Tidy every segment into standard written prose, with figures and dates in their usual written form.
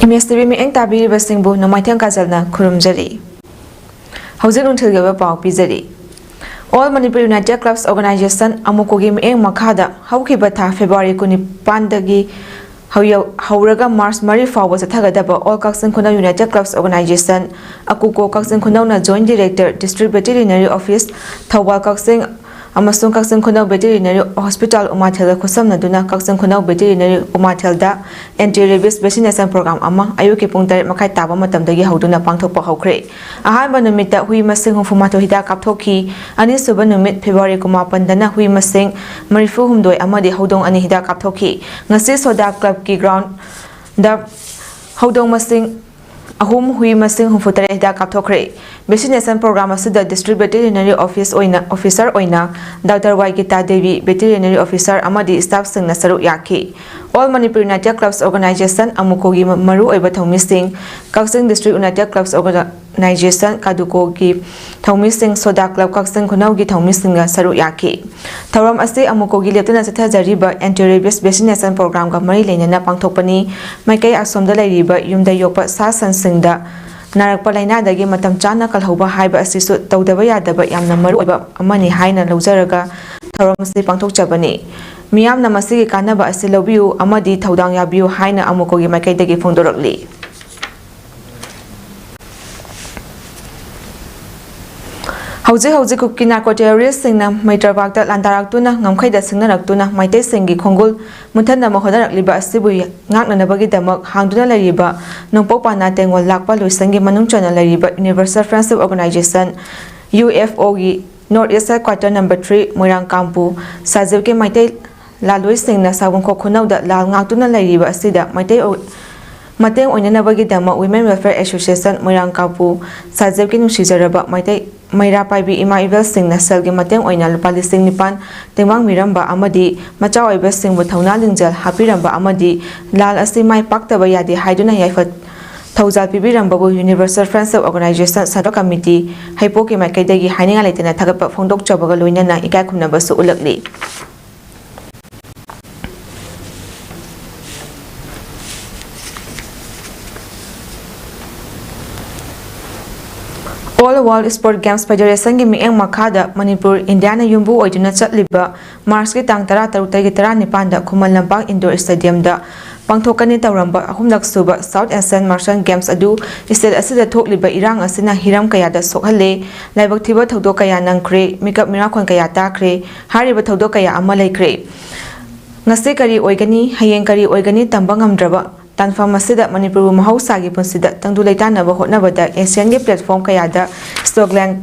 MSTV मियेंग ताबीरिबसिंगबु नमाइथें काजलना खुरुमजरी हौजिक उन्थिलगबा पाउ पिजरी All Manipur United Clubs Organization amukogi mieng makhada haukiba tha February 19 dagi hauraga March 3 fawba sathagadaba All Kaksin Khunau United Clubs Organization akuko Kaksin Khunau na Joint Director District Veterinary Office Thawal Kaksin amasung Kaksin Khunau Veterinary Hospital Umathel khusamnaduna Kaksin Khunau Veterinary Umathelda anti-rabies vaccination program ama ayuki pung 8 makhai taba matamdagi hauduna pangthokpa haukhre ahanba numita hui masing humfumato hida kapthoki ani suba numit February 9 dana hui masing marifu humdoi amadi haudong ani hida kapthoki ngasi soda club ki ground da haudong masing ahum hui masing humfutare hida kapthokre vaccination program asida district veterinary office officer oina Dr. Y Gita Devi veterinary officer amadi staff singna saru yaki All Manipur United Clubs Organization amukogi maru oiba thomi sing Kaksin District United Clubs Organization kadukogi thomi sing soda club Kaksin Khunau gi thomi singa saru yaki thoram ase amukogi leptana satha jariba anti-rabies vaccination program ga mari leinana pangthokpani maikai asomda lairiba yumda yokpa sa sansingda narakpa laina dagi matam chana kalhoba haiba asisu tawdaba yadaba yamna maru oiba amani haina lawjaraga thoram ase pangthokchabani miyamna masigi kanaba ase lobiu amadi thaudang yabiu haina amukogi maikai dagi phongdorakli Hauji kuki narco-terrorist singna Maitrabakta Landaraktuna ngamkhaida singnaraktuna Maitei singi khongul muthana mahodarakliba asibu ngaknanabagi damak hangduna lariba nongpokpana tengol lakpa loisangi manungchana lariba Universal Friendship Organization UFO gi North East Quarter number 3 Moirang Kampu Sajibke Maitei laloi singna sabungkho khunauda lal ngaktuna lariba asida Maitei Mateng oinanabagi damak Women Welfare Association Moirang Kampu Sajibke nungsijaraba Maitei Maira Paibi Ima Ibel Singh Nasalgi Mateng Oina Lupali Singh Nipan Tengwang Miramba Amadi Macha Ibel Singh Buthauna Lingjal Hapiramba Amadi Lal Asi Mai Paktaba Yadi Haiduna Yaifat Thauzal Pibiramba Universal Friendship Organization Sadok Committee Haipoki Makaidagi Haininga Laitena Thagapa Phongdok Chabaga Loinana Ikai Khumnabasu Ulakli All World Sport Games Federation gi mieng makhada Manipur Indiana yumbu oiduna chatliba March ki tang 13 da Khuman Lampak Indoor Stadium da pangthokani tawramba ahumlak suba South Asian Martial Games adu state asida thokliba irang asina hiram kaya da sokhalle laibak thiba thodok kaya nangkre mikap mirakhon kaya takre hariba thodok kaya ama laikre ngase kari oigani hayeng kari oigani tamba ngamdraba Tanfam asida Manipur Mahausagi punsida tangdu laitanaba hotnabada Asian ge platform kayada Stockland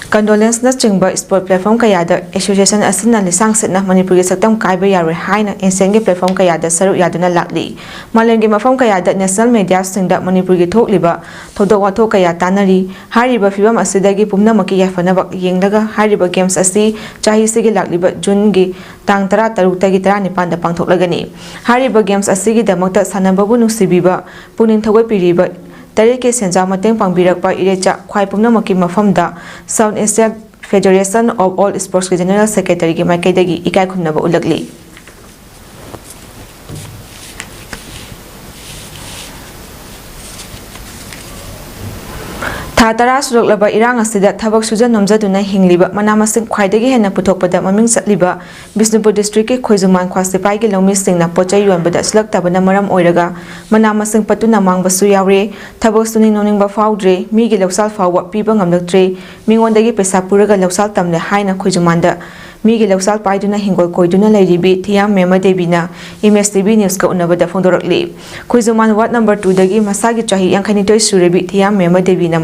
condolence na chingba sport platform kayada association asina lisang setna Manipur ge saktam kaiba yaroi haina Asian ge platform kayada saru yaduna lakli malengi mafam kayada national media singda Manipur ge thokliba thodok wathok kaya tanari hariba fibam asida ge pumnamaki yafanaba yengdaga hariba games asi chahi sigi lakliba June ge tang 13 tagi 19 da pangthoklagani hariba games asigi damakta sanababu nusibiba puning thogoi piriba tarike senja mateng pangbirakpa irecha khwai pumnamaki mafamda South Asia Federation of All Sports General Secretary gi makaidagi ikai khumnaba ulakli Tara suruklaba irang asida thabak sujan nomjaduna hingliba manamasing khwaidagi hena puthokpada maming chatliba Bisnupur district ke Khoijuman khwasipai ge lomi singna pochai yonbada slaktabana maram oiraga manamasing patuna mangbasu yaure thabak suning noningba faudre mi ge loksal fawwa piba ngamlaktre mingondagi pesa puraga loksal tamle haina Khoijumanda Migi Loksal Paiduna Hingol Koiduna Ladibi Thiam Mema Debina MSTV News ka unabada phongdorakli Khoijuman Ward number 2 dagi masagi chahi yankanitoi surebi Thiam Mema Debina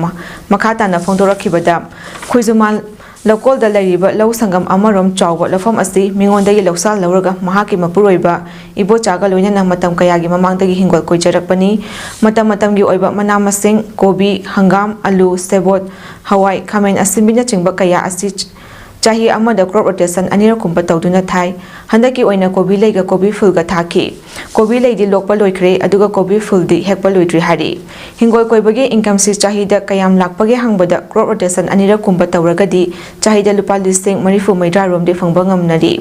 makhata na phongdorakhibada Khoijuman local da lariba law sangam amarom chawba lafam asi mingondagi loksal lawraga mahaki mapuroiba ibo chaga loinana matam kayagi mamangdagi hingol koijarakpani matamgi oiba manamasing kobi hangam alu sebot hawai khamen asimbina chingba kaya asi chahi amada crop rotation anira kumba tawduna thai handaki oina kobi leiga kobi full ga thaki kobi lei di lokpa loikre aduga kobi full di hekpa loitri hari hingol koibage income si chahi da kayam lakpage hangbada crop rotation anira kumba tawragadi chahi da lupa listing marifu maidra rom de phangba ngamnari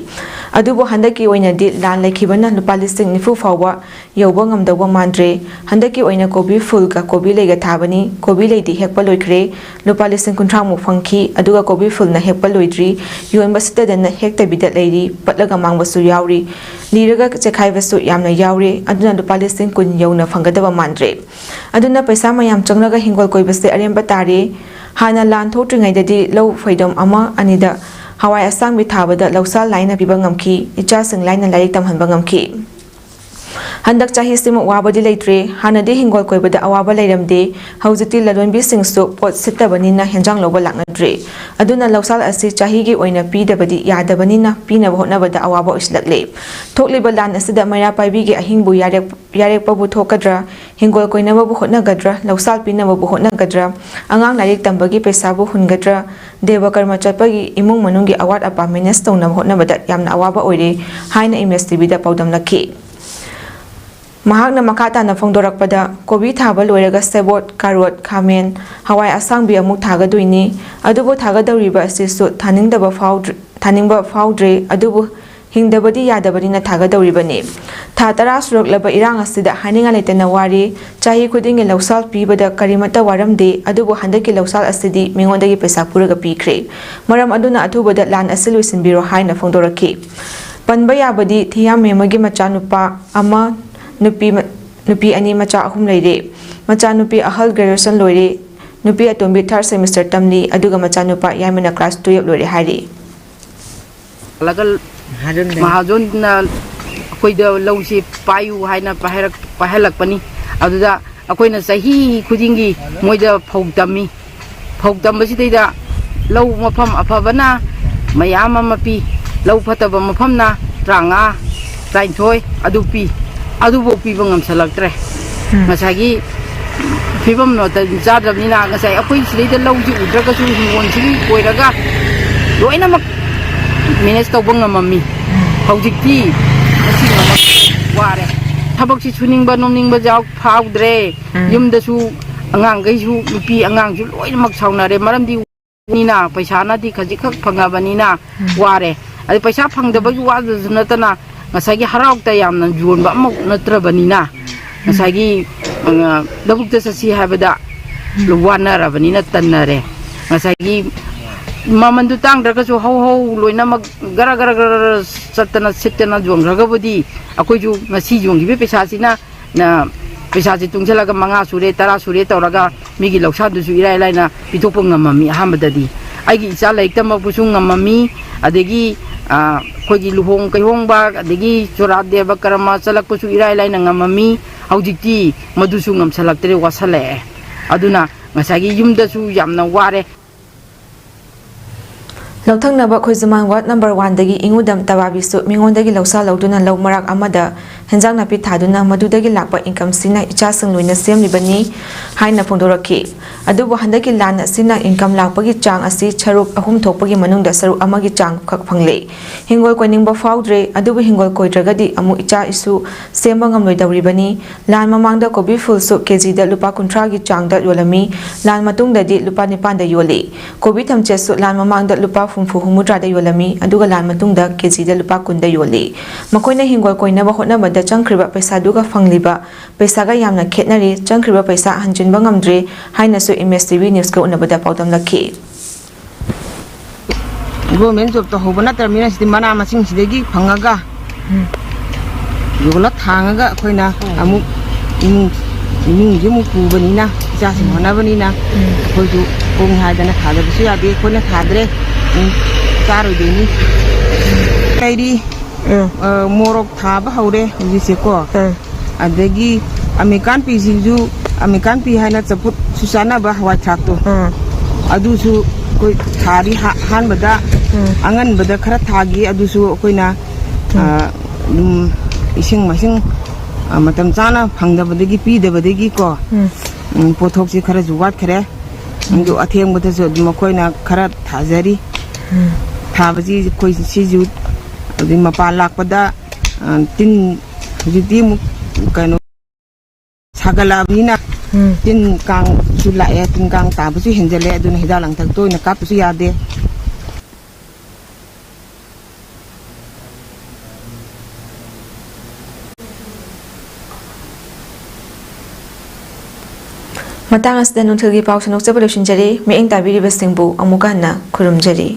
adubo handaki oina di lan lekhibana lupa listing nifu fawwa yawba ngamdawa mandre handaki oina kobi full ga kobi leiga thabani kobi lei di hekpa loikre lupa listing kunthra mu phangki aduga kobi full na hekpa loitri yon basita dana hekta bidat leiri patlaga mangbasu yauri liraga chekhaibasu yamna yauri aduna lupa listing kun yawna phanggadaba mandre aduna paisa mayam changraga hingol koibase aremba tare hana lan thotringaidadi low faidom ama anida hawai asang bi thabada lawsal laina piba ngamki icha sing laina larik tamhanba ngamki handak chahi simu wabadi leitre hanade hingol koibada awaba leiramde haujiti lalonbi singsu pot sittabanina henjang loba laknadre aduna lawsal asi chahi gi oina pidabadi yadabanina pina hotnabada awaba islakle thokliba lan asida mayra paibi gi ahingbu yarek pabu thokadra hingol koinaba bu hotnagadra lawsal pinaba bu hotnagadra angang larik tambagi pesa bu hungadra deva karma chapagi imung manungi award apa manage tawna hotnabada yamna awaba oire haina image tv da paudam lakhi mahakna makata na phongdorakpada kobi thaba loiraga sebot karot khamen hawai asangbi amuk thagadoini adubo thagadawriba asisu thaningba faudre adubo hingdabadi yadabadi na thagadawribani tha tara suraklaba irang asida haninga letena wari chahi khudingi lawsal pibada karimata waramde adubo handaki lawsal asidi mingondagi pesa puraga pikre maram aduna athubada lan asilu sinbiro haina phongdoraki panba yabadi thiyam memagi machanupa ama nupi ani macha ahum leire macha nupi ahal graduation loire nupi atombi third semester tamli aduga macha nupa yamina class 12 loire hari lagal mahajon na koida lawsi payu haina pahalak pani aduda akoina sahi khudingi moida phogdami phogdamsi deida law mafam afabana mayama mapi law fataba mafamna tranga trainthoi adupi adubo piba ngamsalaktre ngasagi pibam no ta jadramnina ngasai akoi sileida lawji udraga su hingwon sigi koiraga loina mak manage tawba ngamami haujikti asi ngama ware thabak si suningba nomningba jaw faudre yumda su angang gai su nupi angang su loina mak saunare maramdi nina paisa na di khaji khak phangabani ware ai paisa phangdaba ju wa natana ngasagi haraukta yamna juonba amuk natrabanina ngasagi dabukta sasi habada luwana rabanina tannare ngasagi mamandu tang daga so ho loina mag gara satana sitana jongraga bodi akoi ju ngasi jongi be pesa sina na pesa si tungchalaga manga sure tara sure tawraga migi loksan du su irai laina pitopong ngamami hamadadi aigi isa laikta mapusung ngamami adegi kogi luhong kaihong ba adegi chorat deba karama salakpusu irai laina ngamami haujikti madusu ngamsalaktere wasale aduna ngasagi yumda su yamna ware Lautangnaba Khoizuman Ward number 1 dagi ingudam tababisu mingondagi lausa lauduna law marak amada henjang napi thaduna madudagi lakpa income sina ichasang loina semlibani haina phongdoraki adubu handaki lan sina income lakpagi chang asi charuk ahum thokpagi manungda saruk amagi chang khak phangle hingol koiningba faudre adubu hingol koidragadi amu icha isu semba ngamloi dawribani lan mamangda kobi full su kg da lupa kuntra gi changda yolami lan matungdadi lupa 9 da yoli kobi thamchesu lan mamangda lupa fumfu humudra da yolami aduga lan matungda kg da lupa kunda yoli makoina hingol koina ba hotna bada changkriba paisa duga fangliba paisa ga yamna khetnari changkriba paisa hanjinba ngamdre haina su image tv news ko unabada paudam lakhi government job to hobana termina sti mana masing sidegi phangaga yogla thangaga koina amu jimu kubanina ja simona banina koju kong hadana khada bisu ya be koina khadre चार देनी कई मोरक था हौरे जिसे को अदगी American पीसीजु American P है ना चपुत सुसाना बा हवा छातो अदुसु कोई थारी हान बदा अंगन बदा खरा थागी अदुसु कोई ना इसिंग मसिंग मतम चाना फंगदबदगी पीदबदगी को पोथोक से खरा जुवात खरे जो अथेंग बदा जो मकोई ना खरा थाजरी ꯊꯥꯕꯁꯤ ꯑꯩꯈꯣꯏ ꯁꯤꯁꯨ ꯑꯗꯩ ꯃꯄꯥꯟ ꯂꯥꯛꯄꯗ ꯇꯤꯟ ꯍꯧꯖꯤꯛꯇꯤ ꯑꯃꯨꯛ ꯀꯩꯅꯣ ꯁꯥꯒꯠꯂꯛꯑꯕꯅꯤꯅ ꯇꯤꯟ ꯀꯥꯡꯁꯨ ꯂꯥꯛꯑꯦ ꯇꯤꯟ ꯀꯥꯡ ꯇꯥꯕꯁꯨ ꯍꯦꯟꯖꯜꯂꯦ ꯑꯗꯨꯅ ꯍꯤꯗꯥꯛ ꯂꯥꯡꯊꯛ ꯇꯣꯏꯅ ꯀꯥꯞꯄꯁꯨ ꯌꯥꯗꯦ ꯃꯇꯥꯡ ꯑꯁꯤꯗ ꯅꯨꯡꯊꯤꯜꯒꯤ ꯄꯥꯎ ꯁꯟꯗꯣꯛꯆꯕ ꯂꯣꯏꯁꯤꯟꯖꯔꯤ ꯃꯤꯠꯌꯦꯡ ꯇꯥꯕꯤꯔꯤꯕꯁꯤꯡꯕꯨ ꯑꯃꯨꯛꯀ ꯍꯟꯅ ꯈꯨꯔꯨꯝꯖꯔꯤ